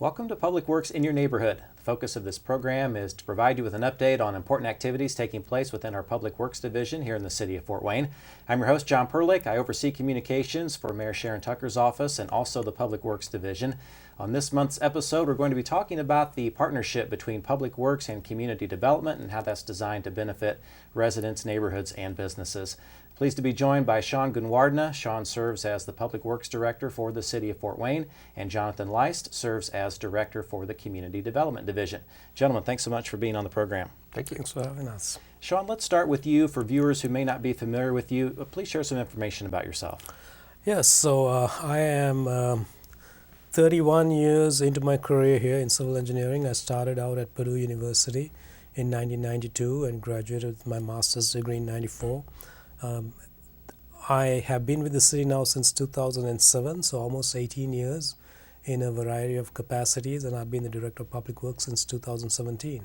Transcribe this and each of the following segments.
Welcome to Public Works in your neighborhood. The focus of this program is to provide you with an update on important activities taking place within our Public Works Division here in the city of Fort Wayne. I'm your host, John Perlich. I oversee communications for Mayor Sharon Tucker's office and also the Public Works Division. On this month's episode, we're going to be talking about the partnership between Public Works and community development and how that's designed to benefit residents, neighborhoods, and businesses. Pleased to be joined by Sean Gunwardena. Sean serves as the Public Works Director for the City of Fort Wayne, and Jonathan Leist serves as Director for the Community Development Division. Gentlemen, thanks so much for being on the program. Thank you. Thanks for having us. Sean, let's start with you. For viewers who may not be familiar with you, please share some information about yourself. Yes, so I am 31 years into my career here in civil engineering. I started out at Purdue University in 1992 and graduated with my master's degree in 94. I have been with the city now since 2007, so almost 18 years in a variety of capacities, and I've been the Director of Public Works since 2017.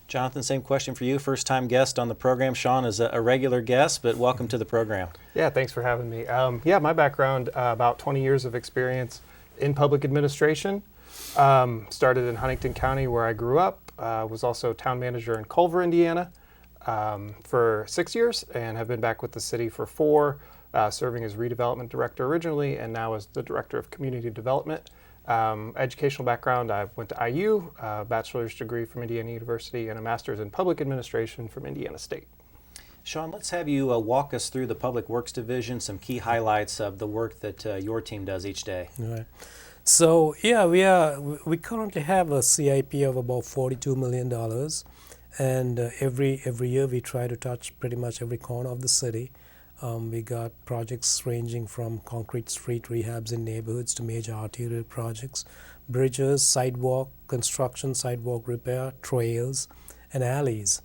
Jonathan, same question for you. First time guest on the program. Sean is a regular guest, but welcome to the program. Yeah, thanks for having me. My background, about 20 years of experience in public administration. Started in Huntington County where I grew up, was also town manager in Culver, Indiana for 6 years, and have been back with the city for 4, serving as redevelopment director originally and now as the director of community development. Educational background, I went to IU, bachelor's degree from Indiana University and a master's in public administration from Indiana State. Sean, let's have you walk us through the Public Works Division, some key highlights of the work that your team does each day. All right. So we currently have a CIP of about $42 million, and every year we try to touch pretty much every corner of the city. We got projects ranging from concrete street rehabs in neighborhoods to major arterial projects, bridges, sidewalk construction, sidewalk repair, trails, and alleys.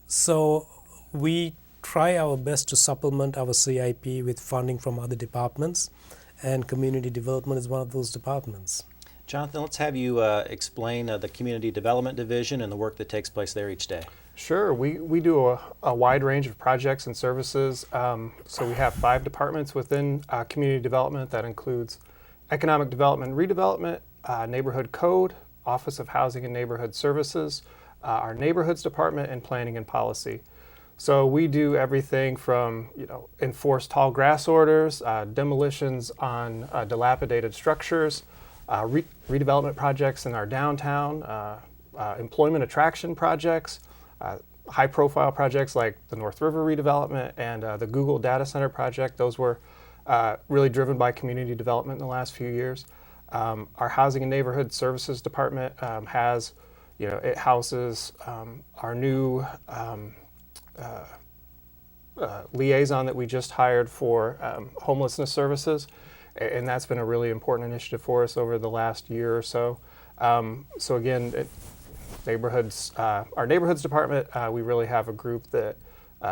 So we try our best to supplement our CIP with funding from other departments, and community development is one of those departments. Jonathan, let's have you explain the Community Development Division and the work that takes place there each day. Sure, we do a wide range of projects and services. So we have 5 departments within community development. That includes economic development and redevelopment, neighborhood code, Office of Housing and Neighborhood Services, our neighborhoods department, and planning and policy. So we do everything from enforce tall grass orders, demolitions on dilapidated structures, redevelopment projects in our downtown, employment attraction projects, high-profile projects like the North River redevelopment and the Google Data Center project. Those were really driven by community development in the last few years. Our Housing and Neighborhood Services Department has, it houses our new liaison that we just hired for homelessness services, and that's been a really important initiative for us over the last year or so. So again, our neighborhoods department, we really have a group that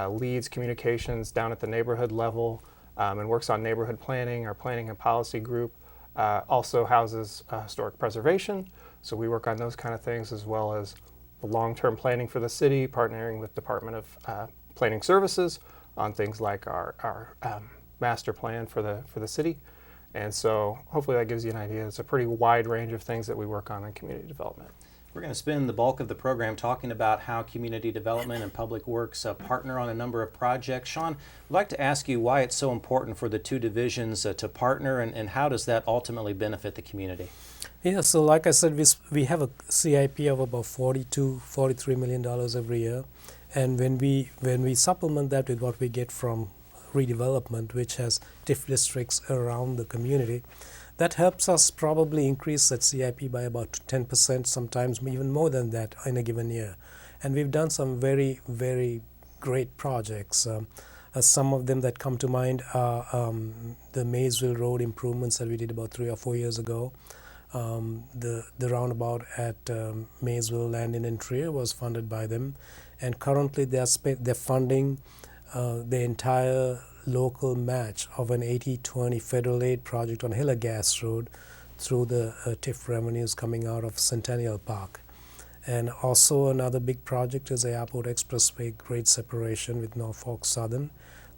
leads communications down at the neighborhood level and works on neighborhood planning. Our planning and policy group also houses historic preservation, so we work on those kind of things, as well as the long-term planning for the city, partnering with Department of Planning Services on things like our master plan for the city. And so hopefully that gives you an idea. It's a pretty wide range of things that we work on in community development. We're going to spend the bulk of the program talking about how community development and public works partner on a number of projects. Sean, I'd like to ask you why it's so important for the two divisions to partner, and how does that ultimately benefit the community? Yeah, so like I said, we have a CIP of about $43 million every year, and when we supplement that with what we get from redevelopment, which has TIF districts around the community, that helps us probably increase that CIP by about 10%, sometimes even more than that in a given year. And we've done some very, very great projects. Some of them that come to mind are the Maysville Road improvements that we did about 3 or 4 years ago. The roundabout at Maysville Landing and Trier was funded by them. And currently they're funding the entire local match of an 80-20 federal aid project on Hiller Gas Road through the TIF revenues coming out of Centennial Park. And also another big project is the Airport Expressway grade separation with Norfolk Southern.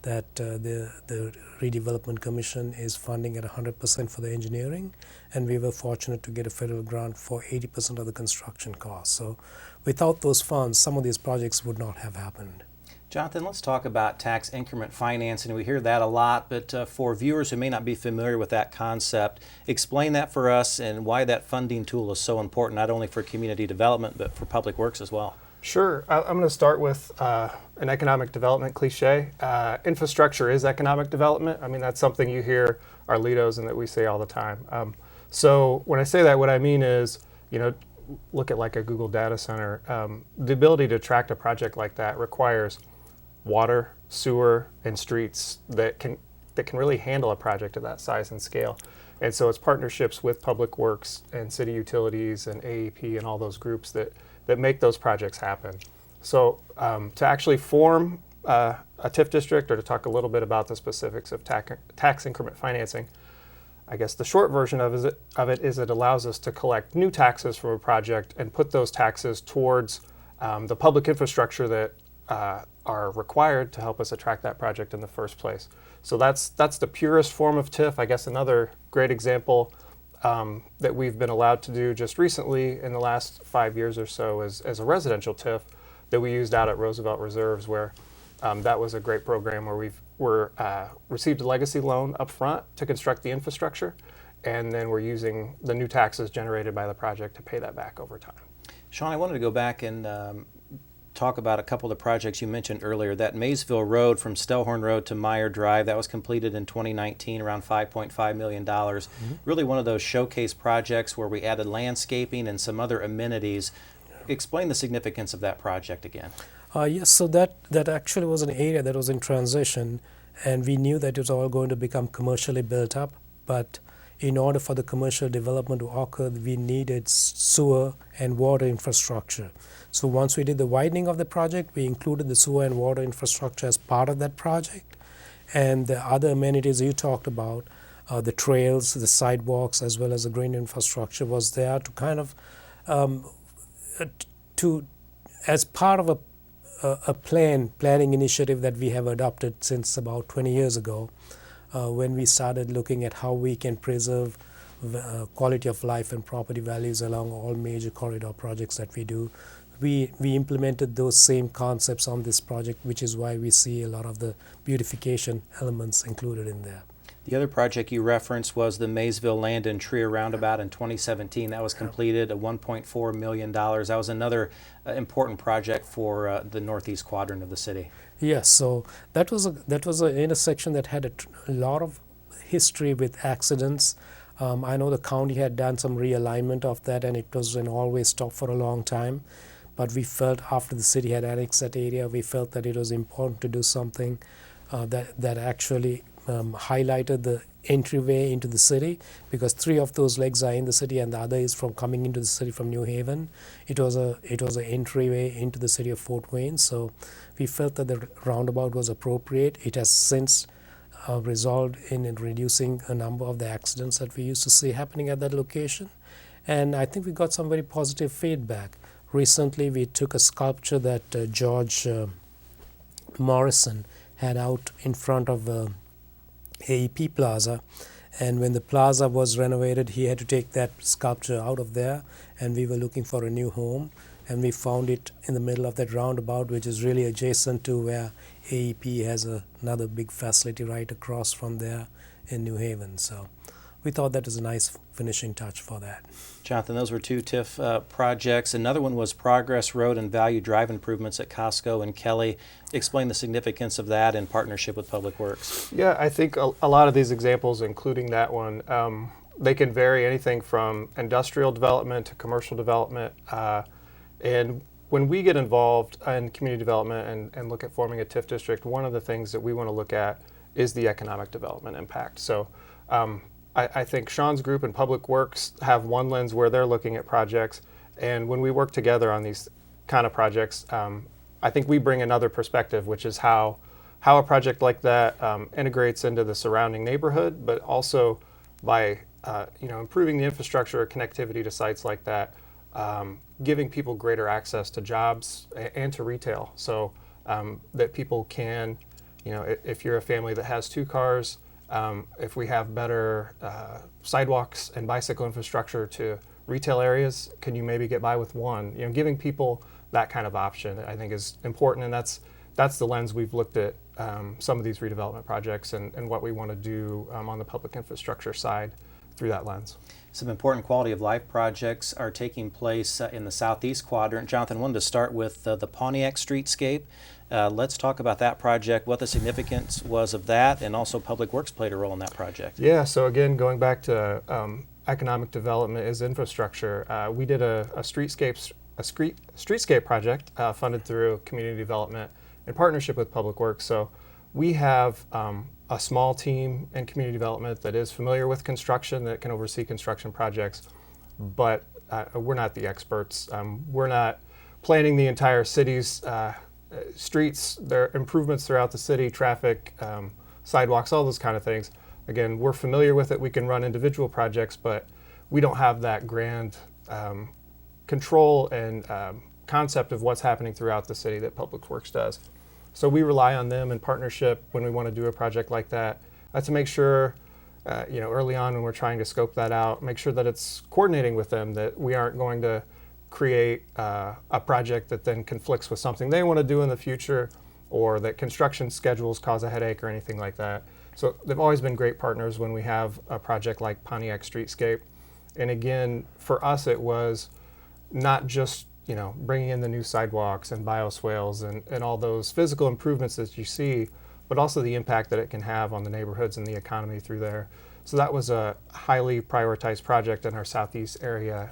that the Redevelopment Commission is funding at 100% for the engineering, and we were fortunate to get a federal grant for 80% of the construction costs. So without those funds, some of these projects would not have happened. Jonathan, let's talk about tax increment financing. We hear that a lot, but for viewers who may not be familiar with that concept, explain that for us and why that funding tool is so important, not only for community development, but for public works as well. Sure. I'm going to start with an economic development cliche. Infrastructure is economic development. I mean, that's something you hear our leaders and that we say all the time. So when I say that, what I mean is, look at like a Google data center. The ability to attract a project like that requires water, sewer, and streets that can really handle a project of that size and scale. And so it's partnerships with Public Works and city utilities and AEP and all those groups that make those projects happen. So to actually form a TIF district, or to talk a little bit about the specifics of tax increment financing, I guess the short version of it is it allows us to collect new taxes from a project and put those taxes towards the public infrastructure that are required to help us attract that project in the first place. So that's the purest form of TIF. I guess another great example that we've been allowed to do just recently in the last 5 years or so is as a residential TIF that we used out at Roosevelt Reserves, where that was a great program where we've received a legacy loan up front to construct the infrastructure, and then we're using the new taxes generated by the project to pay that back over time. Sean, I wanted to go back and talk about a couple of the projects you mentioned earlier. That Maysville Road from Stellhorn Road to Meyer Drive, that was completed in 2019, around $5.5 million. Mm-hmm. Really one of those showcase projects where we added landscaping and some other amenities. Explain the significance of that project again. Yes, so that actually was an area that was in transition, and we knew that it was all going to become commercially built up, but in order for the commercial development to occur, we needed sewer and water infrastructure. So once we did the widening of the project, we included the sewer and water infrastructure as part of that project. And the other amenities you talked about, the trails, the sidewalks, as well as the green infrastructure was there to kind of, as part of a planning initiative that we have adopted since about 20 years ago, when we started looking at how we can preserve quality of life and property values along all major corridor projects that we do. We implemented those same concepts on this project, which is why we see a lot of the beautification elements included in there. The other project you referenced was the Maysville Land and Trier Roundabout in 2017. That was completed at $1.4 million. That was another important project for the northeast quadrant of the city. Yes, so that was an intersection that had a lot of history with accidents. I know the county had done some realignment of that, and it was an all-way stop for a long time. But we felt after the city had annexed that area, we felt that it was important to do something that actually highlighted the entryway into the city, because 3 of those legs are in the city and the other is from coming into the city from New Haven. It was an entryway into the city of Fort Wayne, so we felt that the roundabout was appropriate. It has since resolved in reducing a number of the accidents that we used to see happening at that location, and I think we got some very positive feedback. Recently we took a sculpture that George Morrison had out in front of AEP Plaza, and when the plaza was renovated, he had to take that sculpture out of there, and we were looking for a new home, and we found it in the middle of that roundabout, which is really adjacent to where AEP has another big facility right across from there in New Haven. So we thought that was a nice finishing touch for that. Jonathan, those were 2 TIF projects. Another one was Progress Road and Value Drive improvements at Costco and Kelly. Explain the significance of that in partnership with Public Works. Yeah, I think a lot of these examples, including that one, they can vary anything from industrial development to commercial development. And when we get involved in community development and look at forming a TIF district, one of the things that we want to look at is the economic development impact. So I think Sean's group and Public Works have one lens where they're looking at projects, and when we work together on these kind of projects, I think we bring another perspective, which is how a project like that integrates into the surrounding neighborhood, but also by improving the infrastructure or connectivity to sites like that, giving people greater access to jobs and to retail, so that people can If you're a family that has 2 cars, if we have better sidewalks and bicycle infrastructure to retail areas, can you maybe get by with 1? Giving people that kind of option, I think, is important, and that's the lens we've looked at some of these redevelopment projects and what we want to do on the public infrastructure side through that lens. Some important quality of life projects are taking place in the southeast quadrant. Jonathan, wanted to start with the Pontiac Streetscape. Let's talk about that project, what the significance was of that, and also Public Works played a role in that project. Yeah, so again, going back to economic development is infrastructure. We did a streetscape project funded through community development in partnership with Public Works. So we have a small team in community development that is familiar with construction, that can oversee construction projects, but we're not the experts. We're not planning the entire city's streets. There are improvements throughout the city, traffic, sidewalks, all those kind of things. Again, we're familiar with it. We can run individual projects, but we don't have that grand control and concept of what's happening throughout the city that Public Works does. So we rely on them in partnership when we want to do a project like that to make sure, early on when we're trying to scope that out, make sure that it's coordinating with them, that we aren't going to create a project that then conflicts with something they want to do in the future, or that construction schedules cause a headache or anything like that. So they've always been great partners when we have a project like Pontiac Streetscape. And again, for us, it was not just bringing in the new sidewalks and bioswales and all those physical improvements that you see, but also the impact that it can have on the neighborhoods and the economy through there. So that was a highly prioritized project in our southeast area,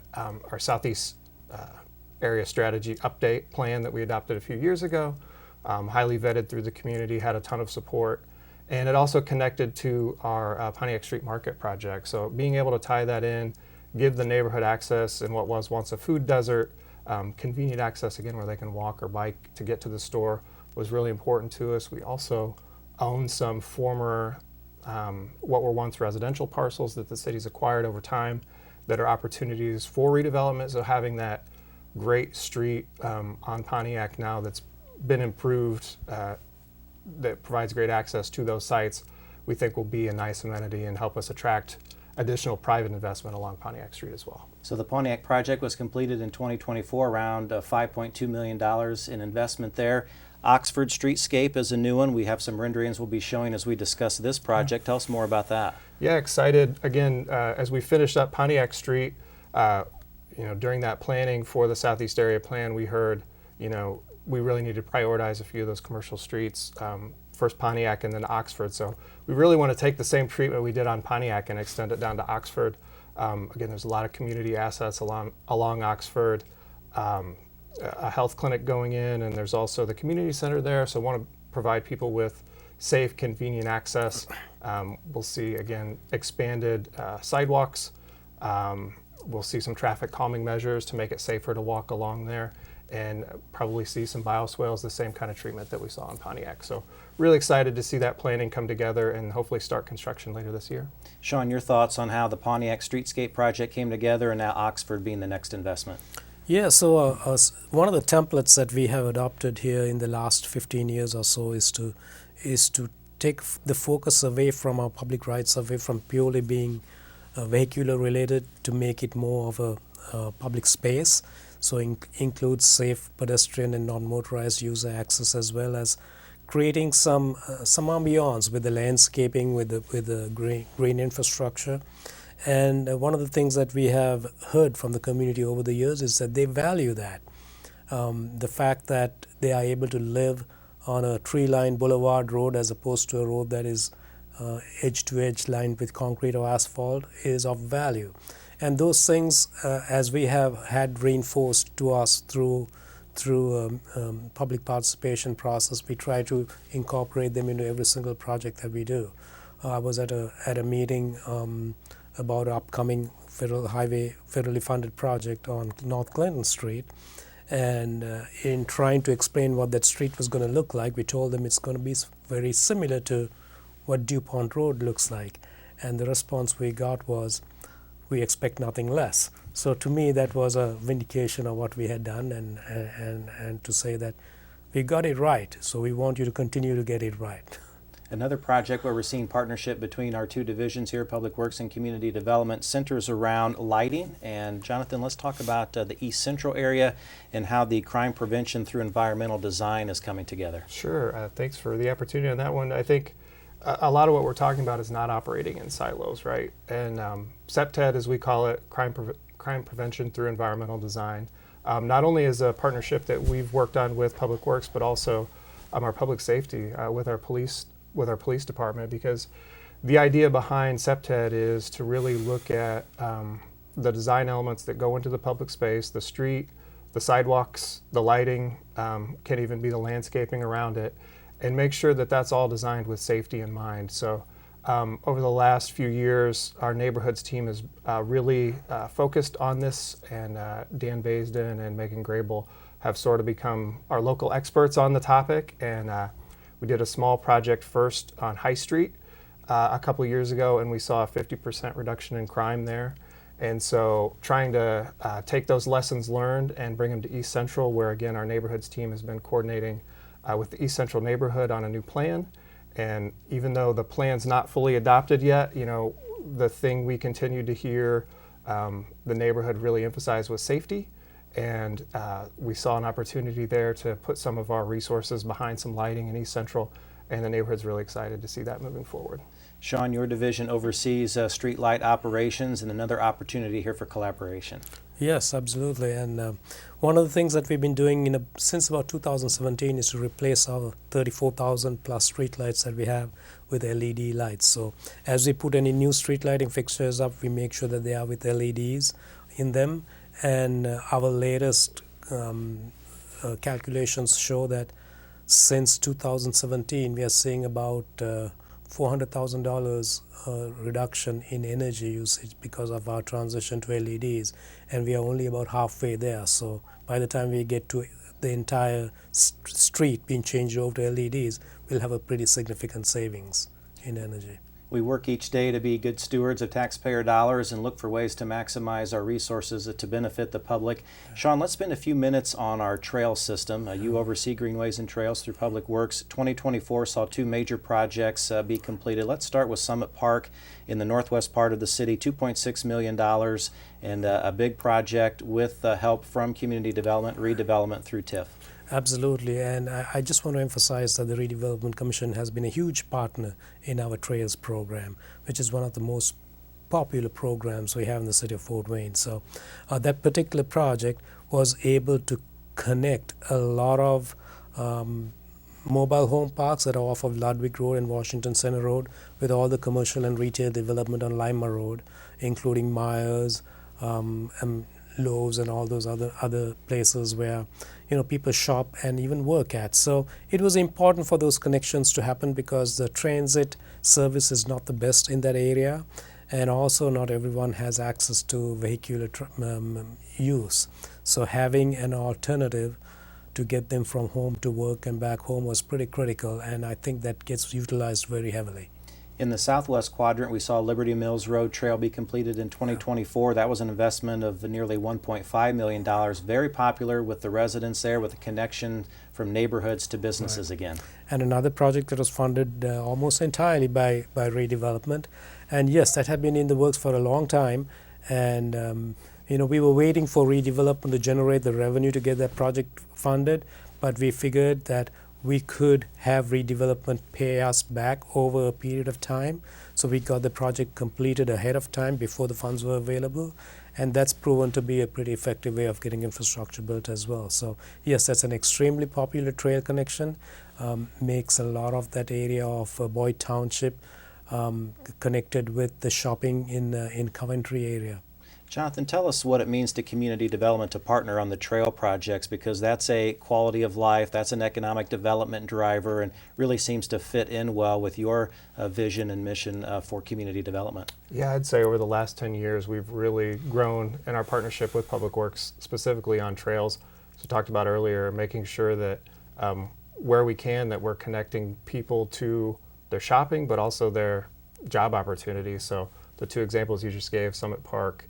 area strategy update plan that we adopted a few years ago. Highly vetted through the community, had a ton of support. And it also connected to our Pontiac Street Market project. So being able to tie that in, give the neighborhood access in what was once a food desert, convenient access again where they can walk or bike to get to the store, was really important to us. We also own some former, what were once residential parcels that the city's acquired over time that are opportunities for redevelopment. So having that great street on Pontiac now that's been improved, that provides great access to those sites, we think will be a nice amenity and help us attract additional private investment along Pontiac Street as well. So the Pontiac project was completed in 2024, around $5.2 million in investment there. Oxford Streetscape is a new one. We have some renderings we'll be showing as we discuss this project. Tell us more about that. Yeah, excited. Again, as we finished up Pontiac Street, during that planning for the Southeast Area Plan, we heard, we really need to prioritize a few of those commercial streets. First Pontiac and then Oxford. So we really want to take the same treatment we did on Pontiac and extend it down to Oxford. Again, there's a lot of community assets along Oxford, a health clinic going in, and there's also the community center there. So want to provide people with safe, convenient access. We'll see, again, expanded sidewalks. We'll see some traffic calming measures to make it safer to walk along there, and probably see some bioswales, the same kind of treatment that we saw in Pontiac. So really excited to see that planning come together and hopefully start construction later this year. Sean, your thoughts on how the Pontiac Streetscape project came together and now Oxford being the next investment? Yeah, so one of the templates that we have adopted here in the last 15 years or so is to take the focus away from our public rights, away from purely being vehicular related, to make it more of a public space. So includes safe pedestrian and non-motorized user access, as well as creating some ambiance with the landscaping, with the green infrastructure. And one of the things that we have heard from the community over the years is that they value that. The fact that they are able to live on a tree-lined boulevard road as opposed to a road that is edge-to-edge lined with concrete or asphalt is of value. And those things, as we have had reinforced to us through public participation process, we try to incorporate them into every single project that we do. I was at a meeting about upcoming federally funded project on North Clinton Street, and in trying to explain what that street was going to look like, we told them it's going to be very similar to what DuPont Road looks like, and the response we got was, we expect nothing less. So to me, that was a vindication of what we had done, and to say that we got it right, so we want you to continue to get it right. Another project where we're seeing partnership between our two divisions here, Public Works and Community Development, centers around lighting. And Jonathan, let's talk about the East Central area and how the crime prevention through environmental design is coming together. Sure. Thanks for the opportunity on that one. I think a lot of what we're talking about is not operating in silos, right? And CPTED, as we call it, crime prevention through environmental design, not only is a partnership that we've worked on with Public Works, but also our public safety with our police department, because the idea behind CPTED is to really look at the design elements that go into the public space, the street, the sidewalks, the lighting, can even be the landscaping around it, and make sure that that's all designed with safety in mind. So over the last few years, our neighborhoods team has really focused on this, and Dan Baisden and Megan Grable have sort of become our local experts on the topic. And we did a small project first on High Street a couple of years ago, and we saw a 50% reduction in crime there. And so trying to take those lessons learned and bring them to East Central, where again our neighborhoods team has been coordinating with the East Central neighborhood on a new plan. And even though the plan's not fully adopted yet, you know, the thing we continue to hear the neighborhood really emphasize was safety. And we saw an opportunity there to put some of our resources behind some lighting in East Central, and the neighborhood's really excited to see that moving forward. Sean, your division oversees street light operations, and another opportunity here for collaboration. Yes, absolutely. And one of the things that we've been doing since about 2017 is to replace our 34,000 plus street lights that we have with LED lights. So as we put any new street lighting fixtures up, we make sure that they are with LEDs in them. And our latest calculations show that since 2017, we are seeing about $400,000 reduction in energy usage because of our transition to LEDs, and we are only about halfway there. So by the time we get to the entire street being changed over to LEDs, we'll have a pretty significant savings in energy. We work each day to be good stewards of taxpayer dollars and look for ways to maximize our resources to benefit the public. Sean, let's spend a few minutes on our trail system. You oversee Greenways and Trails through Public Works. 2024 saw two major projects be completed. Let's start with Summit Park in the northwest part of the city, $2.6 million, and a big project with help from community development, redevelopment through TIF. Absolutely, and I just want to emphasize that the Redevelopment Commission has been a huge partner in our Trails program, which is one of the most popular programs we have in the city of Fort Wayne. So that particular project was able to connect a lot of mobile home parks that are off of Ludwig Road and Washington Center Road with all the commercial and retail development on Lima Road, including Myers, and Lowe's and all those other places where people shop and even work at. So it was important for those connections to happen because the transit service is not the best in that area, and also not everyone has access to vehicular use. So having an alternative to get them from home to work and back home was pretty critical, and I think that gets utilized very heavily. In the southwest quadrant, we saw Liberty Mills Road Trail be completed in 2024. That was an investment of nearly $1.5 million. Very popular with the residents there, with a connection from neighborhoods to businesses again. And another project that was funded almost entirely by redevelopment. And yes, that had been in the works for a long time. And we were waiting for redevelopment to generate the revenue to get that project funded, but we figured that we could have redevelopment pay us back over a period of time. So we got the project completed ahead of time before the funds were available. And that's proven to be a pretty effective way of getting infrastructure built as well. So yes, that's an extremely popular trail connection. Makes a lot of that area of Boyd Township connected with the shopping in Coventry area. Jonathan, tell us what it means to community development to partner on the trail projects, because that's a quality of life, that's an economic development driver, and really seems to fit in well with your vision and mission for community development. Yeah, I'd say over the last 10 years, we've really grown in our partnership with Public Works, specifically on trails. So talked about earlier, making sure that where we can, that we're connecting people to their shopping, but also their job opportunities. So the two examples you just gave, Summit Park,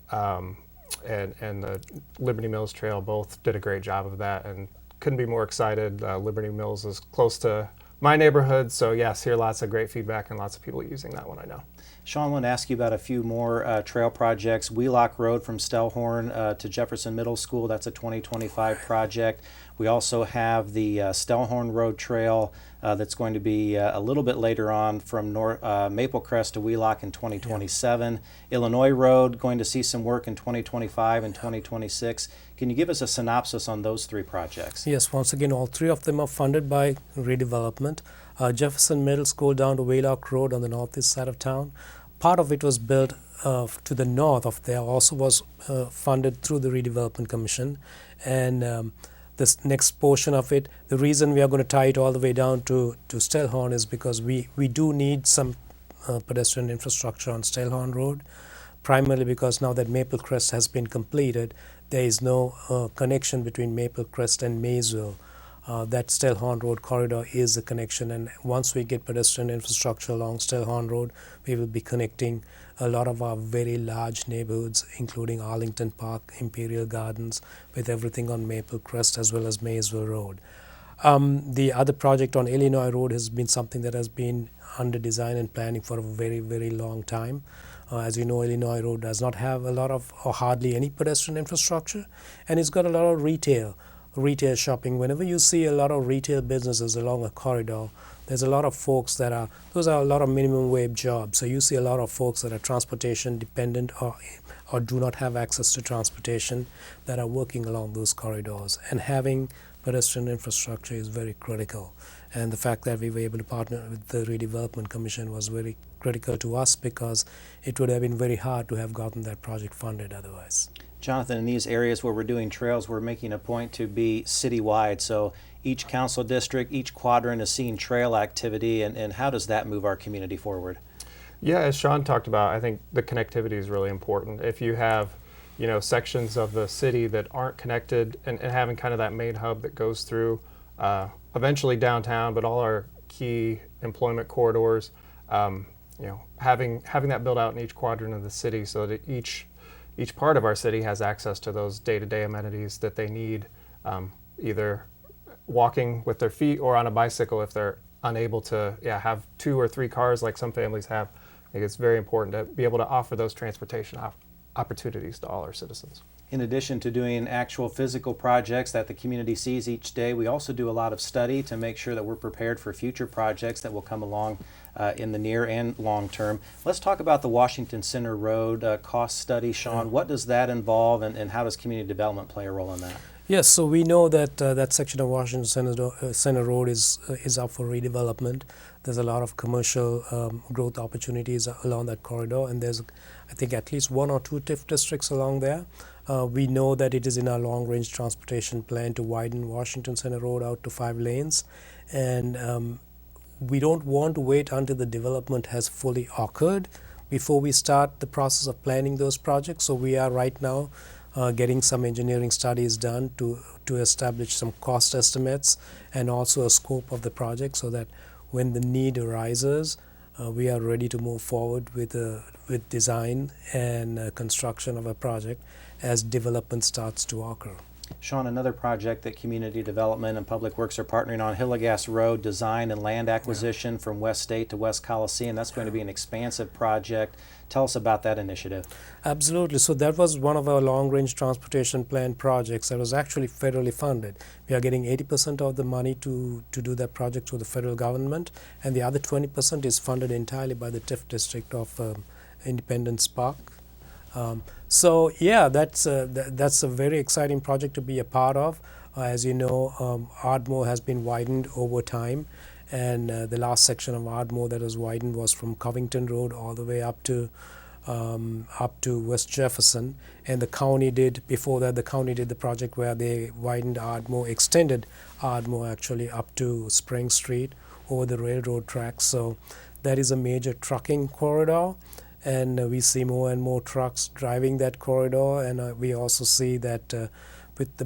and the Liberty Mills Trail, both did a great job of that and couldn't be more excited. Liberty Mills is close to my neighborhood, so yes, hear lots of great feedback and lots of people using that one, I know. Sean, I want to ask you about a few more trail projects. Wheelock Road from Stellhorn to Jefferson Middle School, that's a 2025 project. We also have the Stellhorn Road Trail that's going to be a little bit later on from Maple Crest to Wheelock in 2027. Yeah. Illinois Road going to see some work in 2025 and 2026. Can you give us a synopsis on those three projects? Yes, once again, all three of them are funded by redevelopment. Jefferson Middle School down to Wheelock Road on the northeast side of town. Part of it was built to the north of there, also was funded through the Redevelopment Commission. And this next portion of it, the reason we are going to tie it all the way down to Stellhorn is because we do need some pedestrian infrastructure on Stellhorn Road, primarily because now that Maple Crest has been completed, there is no connection between Maple Crest and Maysville. That Stellhorn Road corridor is the connection, and once we get pedestrian infrastructure along Stellhorn Road, we will be connecting a lot of our very large neighborhoods, including Arlington Park, Imperial Gardens, with everything on Maple Crest as well as Maysville Road. The other project on Illinois Road has been something that has been under design and planning for a very, very long time. As you know, Illinois Road does not have a lot of or hardly any pedestrian infrastructure, and it's got a lot of retail shopping. Whenever you see a lot of retail businesses along a corridor, there's a lot of folks those are a lot of minimum wage jobs. So you see a lot of folks that are transportation dependent or do not have access to transportation that are working along those corridors. And having pedestrian infrastructure is very critical. And the fact that we were able to partner with the Redevelopment Commission was very critical to us, because it would have been very hard to have gotten that project funded otherwise. Jonathan, in these areas where we're doing trails, we're making a point to be citywide. So each council district, each quadrant is seeing trail activity, and how does that move our community forward? Yeah, as Sean talked about, I think the connectivity is really important. If you have, sections of the city that aren't connected, and having kind of that main hub that goes through eventually downtown, but all our key employment corridors, having that built out in each quadrant of the city, so that each part of our city has access to those day-to-day amenities that they need, either walking with their feet or on a bicycle if they're unable to have 2 or 3 cars like some families have. I think it's very important to be able to offer those transportation opportunities to all our citizens. In addition to doing actual physical projects that the community sees each day, we also do a lot of study to make sure that we're prepared for future projects that will come along in the near and long term. Let's talk about the Washington Center Road cost study. Sean, what does that involve, and how does community development play a role in that? Yes, so we know that that section of Washington Center Road is up for redevelopment. There's a lot of commercial growth opportunities along that corridor, and there's, I think, at least 1 or 2 TIF districts along there. We know that it is in our long-range transportation plan to widen Washington Center Road out to 5 lanes, and we don't want to wait until the development has fully occurred before we start the process of planning those projects. So we are right now getting some engineering studies done to establish some cost estimates and also a scope of the project, so that when the need arises, we are ready to move forward with design and construction of a project as development starts to occur. Sean, another project that Community Development and Public Works are partnering on, Hillegas Road design and land acquisition from West State to West Coliseum. That's going to be an expansive project. Tell us about that initiative. Absolutely. So that was one of our long-range transportation plan projects that was actually federally funded. We are getting 80% of the money to do that project through the federal government, and the other 20% is funded entirely by the TIF district of Independence Park. So yeah, that's a very exciting project to be a part of. As you know, Ardmore has been widened over time, and the last section of Ardmore that was widened was from Covington Road all the way up to West Jefferson. And the county did, before that, the county did the project where they widened Ardmore, extended Ardmore actually up to Spring Street over the railroad tracks. So that is a major trucking corridor, and we see more and more trucks driving that corridor. And we also see that with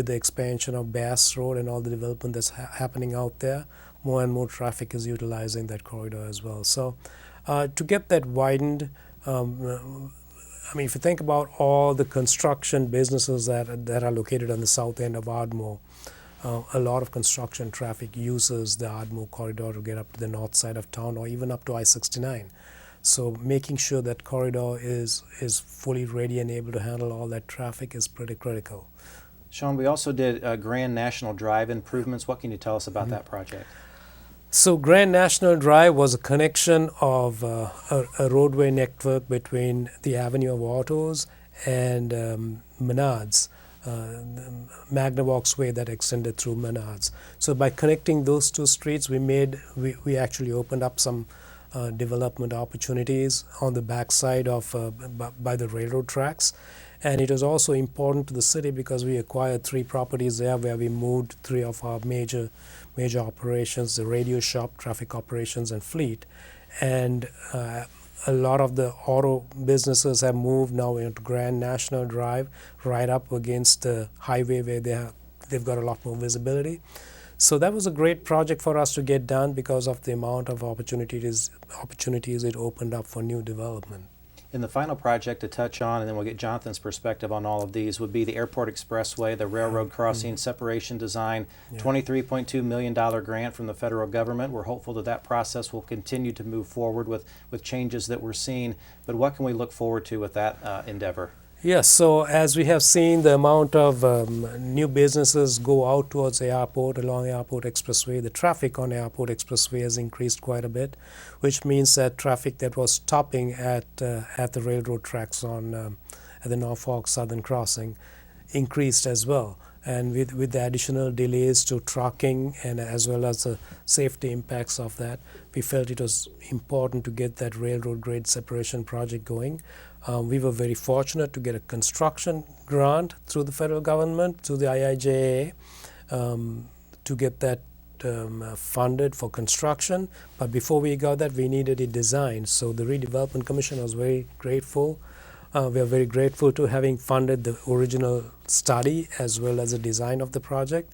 the expansion of Bass Road and all the development that's happening out there, more and more traffic is utilizing that corridor as well. So to get that widened, I mean, if you think about all the construction businesses that are located on the south end of Ardmore, a lot of construction traffic uses the Ardmore corridor to get up to the north side of town or even up to I-69. So making sure that corridor is fully ready and able to handle all that traffic is pretty critical. Sean, we also did Grand National Drive improvements. What can you tell us about that project? So Grand National Drive was a connection of a roadway network between the Avenue of Autos and Menards, Magnavox Way that extended through Menards. So by connecting those two streets, we actually opened up some development opportunities on the backside of by the railroad tracks. And it was also important to the city because we acquired 3 properties there where we moved 3 of our major operations, the radio shop, traffic operations, and fleet. And a lot of the auto businesses have moved now into Grand National Drive, right up against the highway where they've got a lot more visibility. So that was a great project for us to get done because of the amount of opportunities it opened up for new development. And the final project to touch on, and then we'll get Jonathan's perspective on all of these, would be the Airport Expressway, the railroad crossing separation design, $23.2 million grant from the federal government. We're hopeful that that process will continue to move forward with changes that we're seeing. But what can we look forward to with that endeavor? Yes, so as we have seen the amount of new businesses go out towards the airport along Airport Expressway, the traffic on Airport Expressway has increased quite a bit, which means that traffic that was stopping at the railroad tracks at the Norfolk Southern Crossing increased as well. And with the additional delays to trucking and as well as the safety impacts of that, we felt it was important to get that railroad grade separation project going. We were very fortunate to get a construction grant through the federal government, through the IIJA, to get that funded for construction. But before we got that, we needed it designed. So the Redevelopment Commission was very grateful. We are very grateful to having funded the original study as well as the design of the project.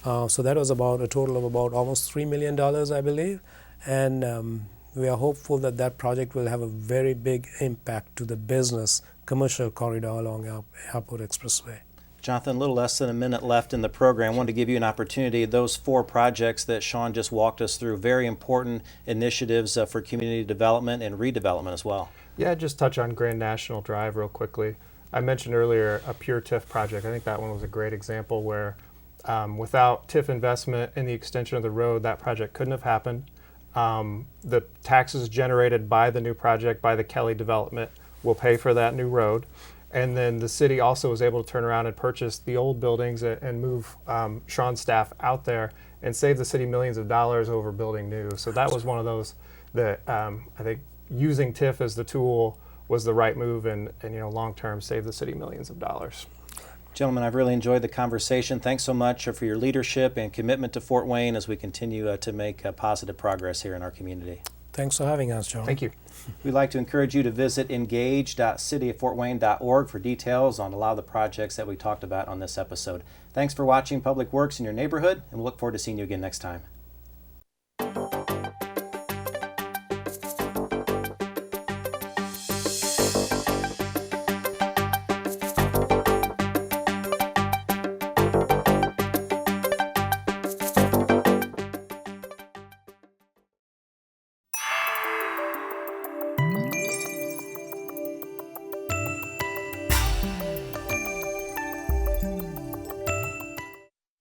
So that was about a total of about almost $3 million, I believe. And we are hopeful that that project will have a very big impact to the business commercial corridor along Airport Expressway. Jonathan, a little less than a minute left in the program. I wanted to give you an opportunity. Those 4 projects that Sean just walked us through, very important initiatives for community development and redevelopment as well. Yeah, just touch on Grand National Drive real quickly. I mentioned earlier a pure TIF project. I think that one was a great example where without TIF investment in the extension of the road, that project couldn't have happened. The taxes generated by the new project, by the Kelly development, will pay for that new road. And then the city also was able to turn around and purchase the old buildings and move Sean's staff out there and save the city millions of dollars over building new. So that was one of those that I think using TIF as the tool was the right move and long term save the city millions of dollars. Gentlemen, I've really enjoyed the conversation. Thanks so much for your leadership and commitment to Fort Wayne as we continue to make positive progress here in our community. Thanks for having us, John. Thank you. We'd like to encourage you to visit engage.cityoffortwayne.org for details on a lot of the projects that we talked about on this episode. Thanks for watching Public Works in your neighborhood, and we'll look forward to seeing you again next time.